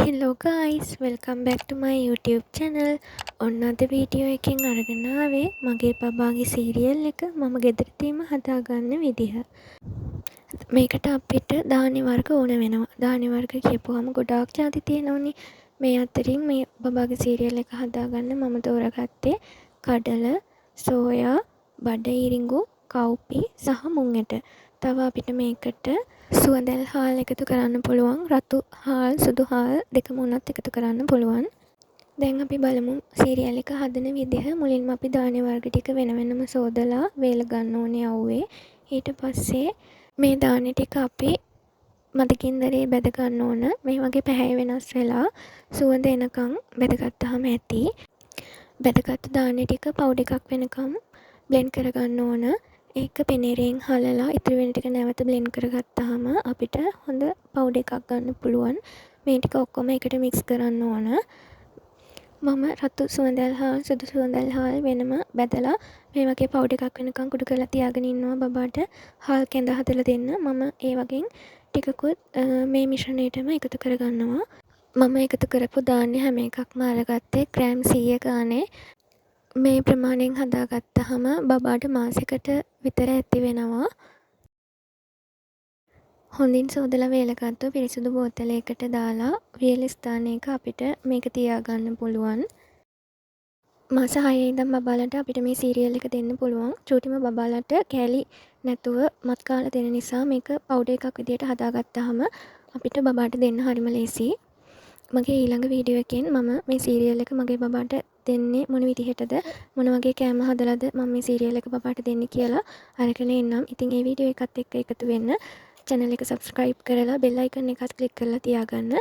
Hello guys, welcome back to my YouTube channel. ඔන්න අද video එකෙන් අරගෙන ආවේ මගේ බබාගේ සීරියල් එක මම ගෙදරදීම හදාගන්න විදිහ. මේකට අපිට ධාන්‍ය වර්ග ඕන වෙනවා. ධාන්‍ය වර්ග කියපුවම ගොඩාක් ಜಾති තියෙනවනේ. මේ අතරින් මේ බබාගේ සීරියල් එක හදාගන්න මම තෝරගත්තේ කඩල, සෝයා, බඩ ඉරිඟු, කව්පි සහ මුං ඇට. තව අපිට මේකට සුවඳැල් හාල් එකතු කරන්න පුළුවන්. රතු හාල්, සුදු හාල් දෙකම උනත් එකතු කරන්න පුළුවන්. දැන් අපි බලමු සීරියල් එක හදන විදිහ. මුලින්ම අපි ධාන්‍ය වර්ග ටික වෙන වෙනම සෝදලා වේල ගන්න ඕනේ අවුවේ. ඊට පස්සේ මේ ධාන්‍ය ටික අපි මදකින්දරේ බැද ගන්න ඕන. මේ වගේ පැහැය වෙනස් වෙලා සුවඳ එනකන් බැදගත්තාම ඇති. බැදගත්තු ධාන්‍ය ටික පවුඩර් එකක් වෙනකම් බ්ලෙන්ඩ් කරගන්න ඕන. ඒක පෙනේරෙන් හලලා ඉතුරු වෙන ටික නැවත බ්ලෙන්ඩ් කරගත්තාම අපිට හොඳ පවුඩර් එකක් ගන්න පුළුවන්. මේ ටික ඔක්කොම එකට මික්ස් කරන්න ඕන. මම රතු සුවඳැල් හාල්, සුදු සුවඳැල් හාල් වෙනම බැදලා මේ වගේ පවුඩර් එකක් වෙනකන් කුඩු කරලා තියාගෙන ඉන්නවා බබාට හාල් කැඳ හදලා දෙන්න. මම ඒ වගේ ටිකකුත් මේ මිශ්‍රණයටම එකතු කරගන්නවා. මම එකතු කරපු ධාන්‍ය හැම එකක්ම අරගත්තේ ග්‍රෑම් 100 ගානේ. මේ ප්‍රමාණයෙන් හදාගත්තාම බබාට මාසෙකට විතර ඇති වෙනවා. හොඳින් සෝදලා වේලගත්තු පිරිසිදු බෝතලයකට දාලා වියලි ස්ථානයක අපිට මේක තියාගන්න පුළුවන්. මාස 6 ඉඳන් බබාලට අපිට මේ සීරියල් එක දෙන්න පුළුවන්. චූටිම බබාලට කෑලි නැතුව මත් කාලා දෙන නිසා මේක පවුඩර් එකක් විදියට හදාගත්තාම අපිට බබාට දෙන්න හරිම ලේසියි. මගේ ඊළඟ වීඩියෝ එකෙන් මම මේ සීරියල් එක මගේ බබාට දෙන්නේ මොන විදිහටද, මොන වගේ කෑම හදලාද මම මේ සීරියල් එක බබාට දෙන්නේ කියලා අරගෙන එන්නම්. ඉතින් ඒ වීඩියෝ එකත් එක්ක එකතු වෙන්න channel එක subscribe කරලා bell icon එකත් click කරලා තියාගන්න.